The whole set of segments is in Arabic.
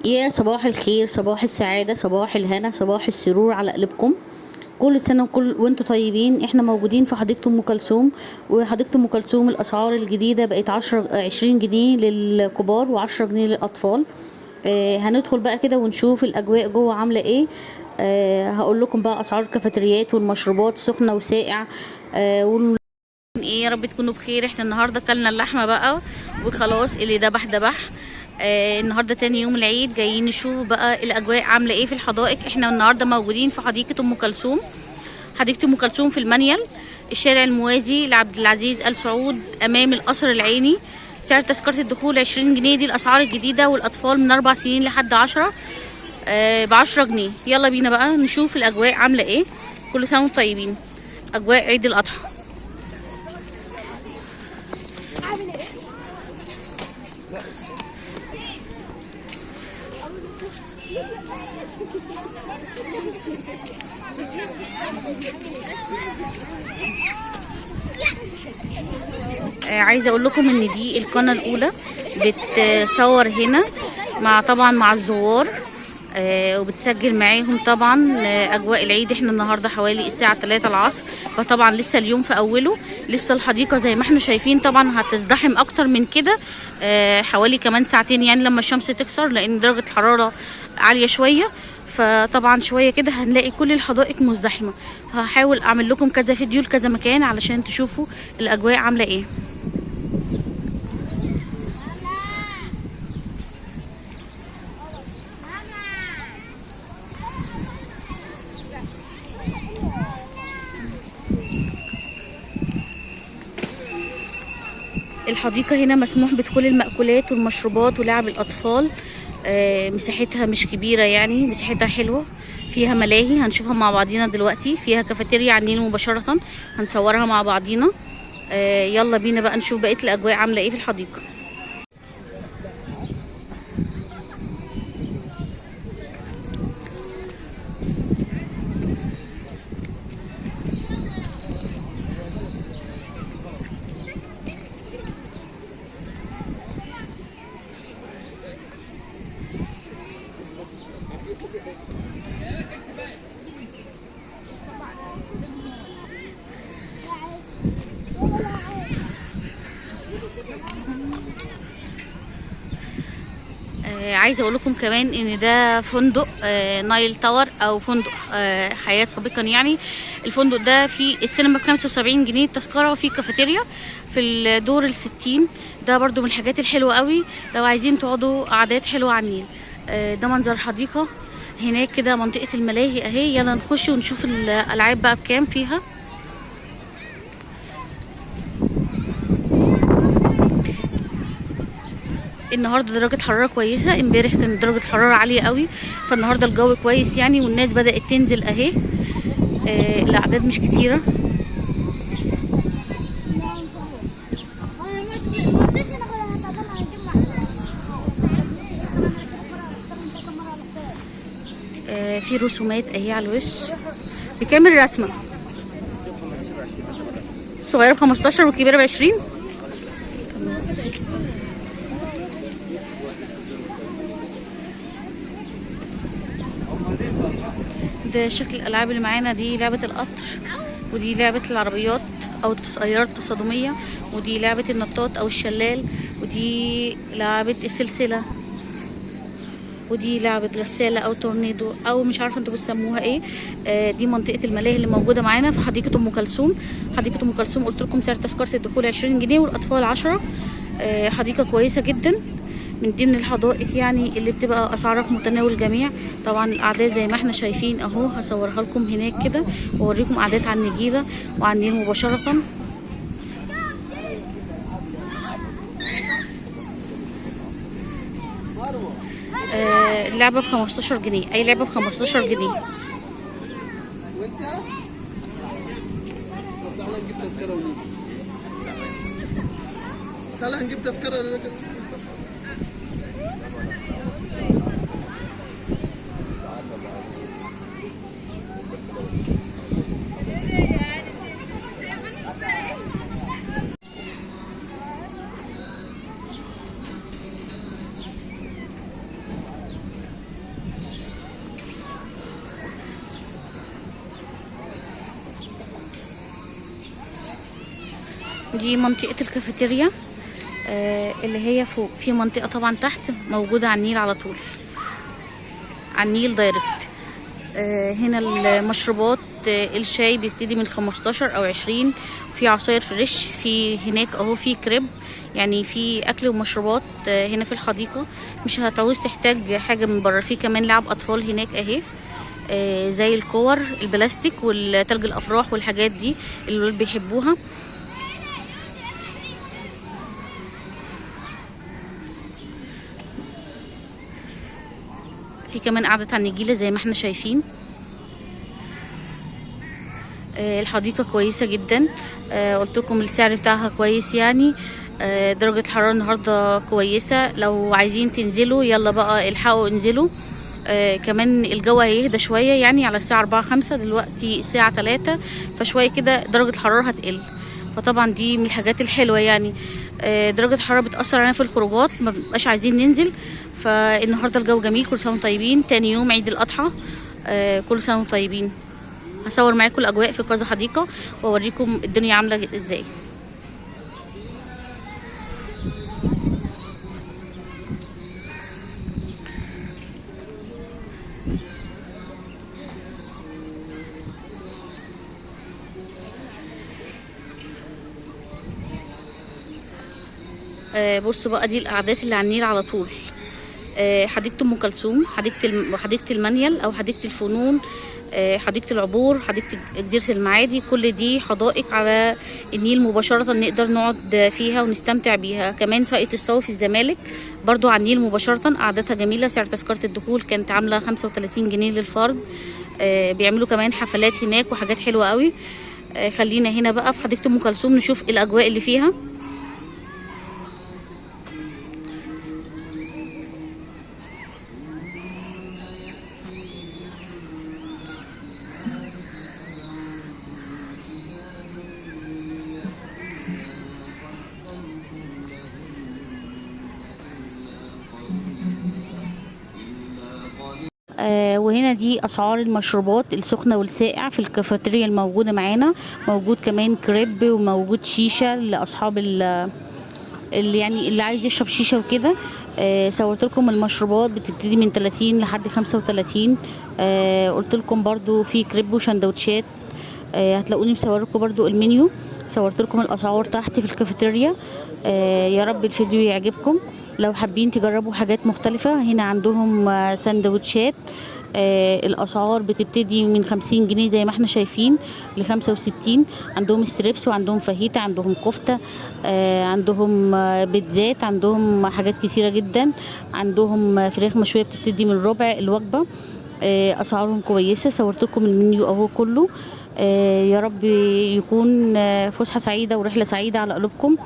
يا صباح الخير، صباح السعادة، صباح الهنا، صباح السرور على قلبكم. كل سنة وانتم طيبين. احنا موجودين في حديقة ام كلثوم. وحديقة ام كلثوم الاسعار الجديدة بقت 20 جنيه للكبار و10 جنيه للاطفال. هندخل بقى كده ونشوف الاجواء جوه عاملة ايه. هقول لكم بقى اسعار الكافيتريات والمشروبات سخنة وساقع. ايه يا رب تكونوا بخير. احنا النهارده كلنا اللحمه بقى وخلاص، اللي ذبح. النهارده تاني يوم العيد، جايين نشوف بقى الاجواء عامله ايه في الحدائق. احنا النهارده موجودين في حديقه ام كلثوم. حديقه ام كلثوم في المنيل، الشارع الموازي لعبد العزيز ال سعود امام القصر العيني. سعر تذكره الدخول 20 جنيه، دي الاسعار الجديده، والاطفال من 4 سنين لحد 10 ب10 جنيه. يلا بينا بقى نشوف الاجواء عامله ايه. كل سنه وانتم طيبين، اجواء عيد الاضحى. عايزه اقول لكم ان دي القناه الاولى بتصور هنا طبعا مع الزوار. وبتسجل معاهم طبعا اجواء العيد. احنا النهارده حوالي الساعه 3 العصر، فطبعا لسه اليوم في اوله، لسه الحديقه زي ما احنا شايفين طبعا هتزدحم اكتر من كده حوالي كمان ساعتين، يعني لما الشمس تكسر، لان درجه الحراره عاليه شويه. فطبعا شويه كده هنلاقي كل الحدائق مزدحمه. هحاول اعمل لكم كذا فيديو لكذا مكان علشان تشوفوا الاجواء عامله ايه. الحديقة هنا مسموح بدخول المأكولات والمشروبات ولعب الأطفال. مساحتها مش كبيرة، يعني مساحتها حلوة. فيها ملاهي هنشوفها مع بعضينا دلوقتي، فيها كافيتيريا على النيل مباشرة هنصورها مع بعضينا. يلا بينا بقى نشوف بقية الأجواء عاملة ايه في الحديقة. عايزه اقول لكم كمان ان ده فندق نايل تاور، او فندق حياه سابقا يعني. الفندق ده فيه السينما ب75 جنيه التذكره، وفيه كافيتيريا في الدور ال60. ده برضو من الحاجات الحلوه قوي لو عايزين تقعدوا قعدات حلوه على النيل. ده منظر حديقه. هناك كده منطقه الملاهي اهي. يلا نخش ونشوف الالعاب بقى بكام فيها. النهارده درجه حراره كويسه، امبارح كانت درجه حراره عاليه قوي، فالنهارده الجو كويس يعني، والناس بدات تنزل اهي. الاعداد مش كتيره. في رسومات اهي على الوش. بكام الرسمه؟ صغيره ب15 وكبيره ب20. ده شكل الالعاب اللي معانا. دي لعبه القطر، ودي لعبه العربيات او السيارات التصادميه، ودي لعبه النطاط او الشلال، ودي لعبه السلسله، ودي لعبه غساله او تورنيدو، او مش عارفه انتوا بتسموها ايه. دي منطقه الملاهي اللي موجوده معانا في حديقه ام كلثوم. حديقه ام كلثوم قلت لكم سعر تذكره الدخول 20 جنيه والاطفال 10. حديقه كويسه جدا، من ضمن الحدائق يعني اللي بتبقى اسعارها في متناول الجميع. طبعا الاعداد زي ما احنا شايفين اهو، هصورها لكم هناك كده واوريكم اعداد على النجيله وعلى النيل مباشره. اللعبه ب15 جنيه، اي لعبه ب15 جنيه. تعالى نجيب تذكره. دي منطقة الكافيتيريا اللي هي فوق. في منطقة طبعا تحت موجودة على النيل على طول، على النيل دايركت. هنا المشروبات، الشاي بيبتدي من 15 او 20، في عصاير فريش، في هناك اهو في كريب، يعني في اكل ومشروبات هنا في الحديقة. مش هتعوز تحتاج حاجة من بره. في كمان لعب اطفال هناك اهي، زي الكور البلاستيك والتلج الافراح والحاجات دي اللي الولاد بيحبوها. في كمان قعدة على النجيلة زي ما احنا شايفين. الحديقة كويسة جدا. قلت لكم السعر بتاعها كويس يعني. درجة الحرارة النهاردة كويسة، لو عايزين تنزلوا يلا بقى الحقوا انزلوا. كمان الجو هيهدى شوية يعني على الساعة 4-5، دلوقتي الساعة 3، فشوية كده درجة الحرارة هتقل. فطبعا دي من الحاجات الحلوة يعني. درجة الحرارة بتأثر علينا في الخروجات، ما بنبقاش عايزين ننزل. فالنهاردة الجو جميل، كل سنة وانتم طيبين. تاني يوم عيد الأضحى، كل سنة وانتم طيبين. هصور معاكم الأجواء في كذا حديقة واوريكم الدنيا عاملة ازاي. بصوا بقى، دي القعدات اللي على النيل على طول. حديقة ام كلثوم، حديقة المنيل او حديقة الفنون، حديقة العبور، حديقة جزيرة المعادي، كل دي حدائق على النيل مباشرة نقدر نقعد فيها ونستمتع بيها. كمان ساقية الصاوي في الزمالك برضو على النيل مباشرة، قعدتها جميلة. سعر تذكرة الدخول كانت عاملة 35 جنيه للفرد. بيعملوا كمان حفلات هناك وحاجات حلوة قوي. خلينا هنا بقى في حديقة ام كلثوم نشوف الاجواء اللي فيها. وهنا دي اسعار المشروبات السخنه والساقع في الكافيتيريا الموجوده معانا. موجود كمان كريب، وموجود شيشه لاصحاب اللي يعني اللي عايز يشرب شيشه وكده. صورت لكم المشروبات بتبتدي من 30 لحد 35. قلت لكم برضو في كريب وشندوتشات. هتلاقوني مصور لكم برضو المنيو، صورت لكم الاسعار تحت في الكافيتيريا. يا رب الفيديو يعجبكم. لو حابين تجربوا حاجات مختلفة، هنا عندهم سندوتشات. الأسعار بتبتدي من 50 جنيه زي ما احنا شايفين ل65. عندهم ستريبس، وعندهم فاهيتا، عندهم كفتة، عندهم بيتزات، عندهم حاجات كثيرة جدا. عندهم فراخ مشوية بتبتدي من ربع الوجبة. أسعارهم كويسة. صورت لكم المنيو اهو كله. يا رب يكون فسحة سعيدة ورحلة سعيدة على قلوبكم.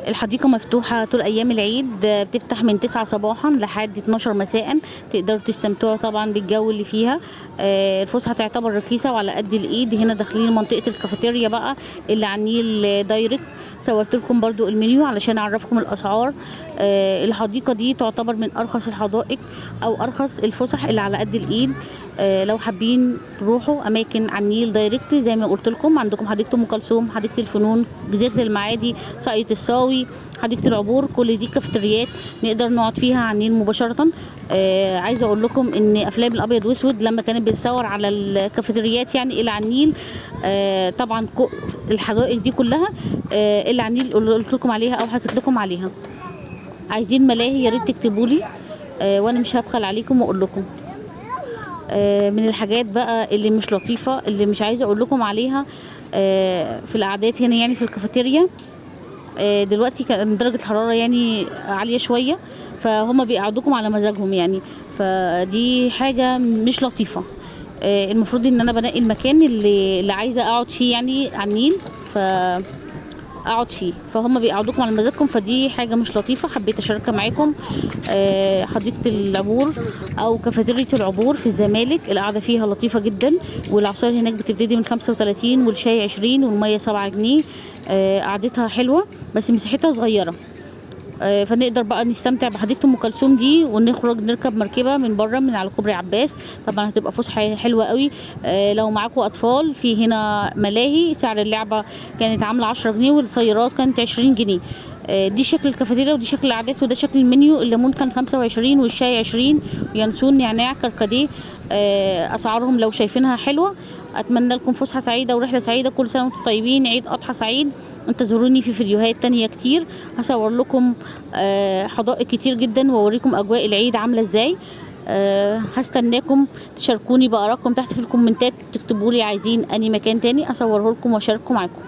الحديقة مفتوحة طول أيام العيد، بتفتح من 9 صباحا لحد 12 مساء. تقدروا تستمتعوا طبعا بالجو اللي فيها. الفسحة تعتبر رخيصة وعلى قد الإيد. هنا داخلين منطقة الكافيتيريا بقى اللي على النيل دايركت. صورت لكم برضو المنيو علشان أعرفكم الأسعار. الحديقة دي تعتبر من أرخص الحدائق أو أرخص الفسح اللي على قد الإيد. لو حابين تروحوا اماكن على النيل دايركت زي ما قلت لكم، عندكم حديقه ام كلثوم، حديقه الفنون، جزيره المعادي، ساقية الصاوي، حديقه العبور، كل دي كافتريات نقدر نقعد فيها على النيل مباشره. عايزه اقول لكم ان افلام الابيض واسود لما كانت بتصور على الكافتريات يعني اللي على النيل، طبعا الحدائق دي كلها اللي على النيل قلت لكم عليها او حكيت لكم عليها. عايزين ملاهي يا ريت تكتبوا لي، وانا مش هبخل عليكم واقول لكم. من الحاجات بقى اللي مش لطيفة اللي مش عايزة اقول لكم عليها في القعدات هنا يعني في الكافيتيريا. دلوقتي كان درجة الحرارة يعني عالية شوية، فهم بيقعدوكم على مزاجهم يعني. فدي حاجة مش لطيفة. المفروض ان انا بنقي المكان اللي عايزة اقعد فيه يعني على النيل، اقعد فيه، فهم بيقعدوكم على مزاجكم. فدي حاجه مش لطيفه، حبيت اشاركها معاكم. حديقه العبور او كافيتيريا العبور في الزمالك، القعده فيها لطيفه جدا. والعصاير هناك بتبتدي من 35، والشاي 20، والميه 7 جنيه. قعدتها حلوه بس مساحتها صغيره. فنقدر بقى نستمتع بحديقة ام كلثوم دي، ونخرج نركب مركبة من بره من على كوبري عباس. طبعا هتبقى فسحة حلوة قوي. لو معاكم اطفال، في هنا ملاهي سعر اللعبة كانت عاملة 10 جنيه، والسيارات كانت 20 جنيه. دي شكل الكافيتيريا، ودي شكل العدس، وده شكل المنيو. الليمون كان 25، والشاي 20، ينسون نعناع كركديه. اسعارهم لو شايفينها حلوة. اتمنى لكم فسحة سعيدة ورحلة سعيدة، كل سنة وانتم طيبين، عيد اضحى سعيد. انتظروني في فيديوهات تانية كتير، هصور لكم حدائق كتير جدا، واوريكم اجواء العيد عاملة ازاي. هستناكم تشاركوني بآرائكم تحت في الكومنتات، تكتبوا لي عايزين اني مكان تاني اصوره لكم واشاركه معاكم.